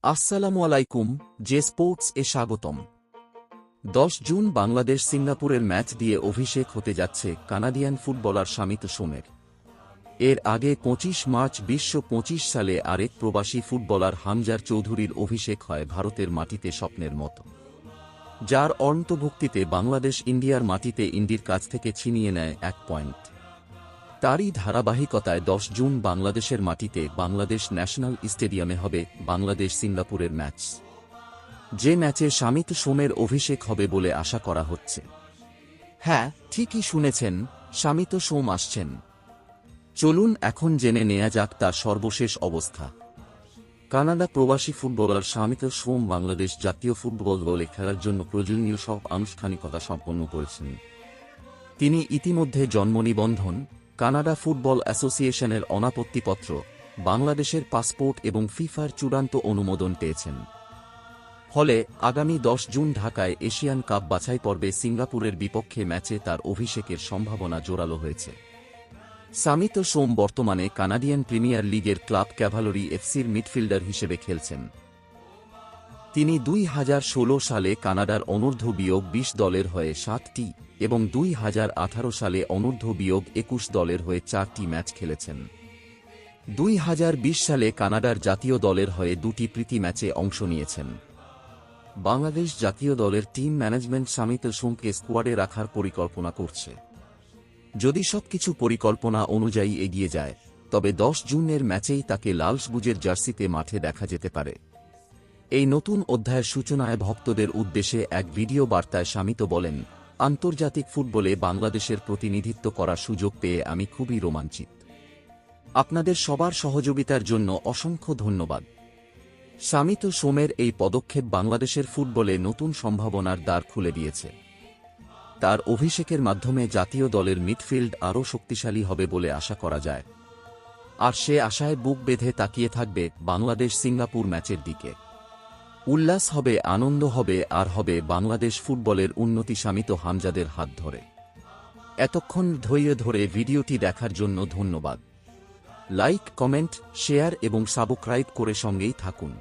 আসসালামু আলাইকুম, J sports এ স্বাগতম। 10 জুন বাংলাদেশ সিঙ্গাপুরের ম্যাচ দিয়ে অভিষেক হতে যাচ্ছে কানাডিয়ান ফুটবলার শামিত সোমের। এর আগে 25 মার্চ 2025 সালে আরেক প্রবাসী ফুটবলার হামজার চৌধুরীর অভিষেক হয় ভারতের মাটিতে স্বপ্নের মতো, যার অন্তর্ভুক্তিতে বাংলাদেশ ইন্ডিয়ার মাটিতে ইন্ডির কাছ থেকে ছিনিয়ে নেয় 1 পয়েন্ট। তারই ধারাবাহিকতায় 10 জুন বাংলাদেশের মাটিতে বাংলাদেশ ন্যাশনাল স্টেডিয়ামে হবে বাংলাদেশ সিঙ্গাপুরের ম্যাচ, যে ম্যাচে শামিত সোমের অভিষেক হবে বলে আশা করা হচ্ছে। হ্যাঁ, ঠিকই শুনেছেন, শামিত সোম আসছেন। চলুন এখন জেনে নেওয়া যাক তার সর্বশেষ অবস্থা। কানাডা প্রবাসী ফুটবলার শামিত সোম বাংলাদেশ জাতীয় ফুটবল দলে খেলার জন্য প্রয়োজনীয় সব আনুষ্ঠানিকতা সম্পন্ন করেছেন। তিনি ইতিমধ্যে জন্ম নিবন্ধন, কানাডা ফুটবল অ্যাসোসিয়েশনের অনাপত্তিপত্র, বাংলাদেশের পাসপোর্ট এবং ফিফার চূড়ান্ত অনুমোদন পেয়েছেন। ফলে আগামী 10 জুন ঢাকায় এশিয়ান কাপ বাছাই পর্বে সিঙ্গাপুরের বিপক্ষে ম্যাচে তার অভিষেকের সম্ভাবনা জোরালো হয়েছে। শামিত সোম বর্তমানে কানাডিয়ান প্রিমিয়ার লিগের ক্লাব ক্যাভালরি এফসির মিডফিল্ডার হিসেবে খেলছেন। তিনি 2016 সালে কানাডার অনূর্ধ্ব-20 দলের হয়ে 7টি এবং 2018 সালে অনূর্ধ্ব-21 দলের হয়ে 4টি ম্যাচ খেলেছেন। 2020 সালে কানাডার জাতীয় দলের হয়ে 2টি প্রীতি ম্যাচে অংশ নিয়েছেন। বাংলাদেশ জাতীয় দলের টিম ম্যানেজমেন্ট শামিত সোমকে স্কোয়াডে রাখার পরিকল্পনা করছে। যদি সবকিছু পরিকল্পনা অনুযায়ী এগিয়ে যায়, তবে 10 জুনের ম্যাচেই তাকে লাল সবুজের জার্সিতে মাঠে দেখা যেতে পারে। এই নতুন অধ্যায়ের সূচনায় ভক্তদের উদ্দেশ্যে এক ভিডিও বার্তায় শামিত বলেন, আন্তর্জাতিক ফুটবলে বাংলাদেশের প্রতিনিধিত্ব করার সুযোগ পেয়ে আমি খুবই রোমাঞ্চিত। আপনাদের সবার সহযোগিতার জন্য অসংখ্য ধন্যবাদ। শামিত সোমের এই পদক্ষেপ বাংলাদেশের ফুটবলে নতুন সম্ভাবনার দ্বার খুলে দিয়েছে। তার অভিষেকের মাধ্যমে জাতীয় দলের মিডফিল্ড আরও শক্তিশালী হবে বলে আশা করা যায়। আর সে আশায় বুক বেঁধে তাকিয়ে থাকবে বাংলাদেশ সিঙ্গাপুর ম্যাচের দিকে। উল্লাস হবে, আনন্দ হবে, আর হবে বাংলাদেশ ফুটবলের উন্নতি শামিত হামজাদের হাত ধরে। এতক্ষণ ধৈর্য ধরে ভিডিওটি দেখার জন্য ধন্যবাদ। লাইক, কমেন্ট, শেয়ার এবং সাবস্ক্রাইব করে সঙ্গেই থাকুন।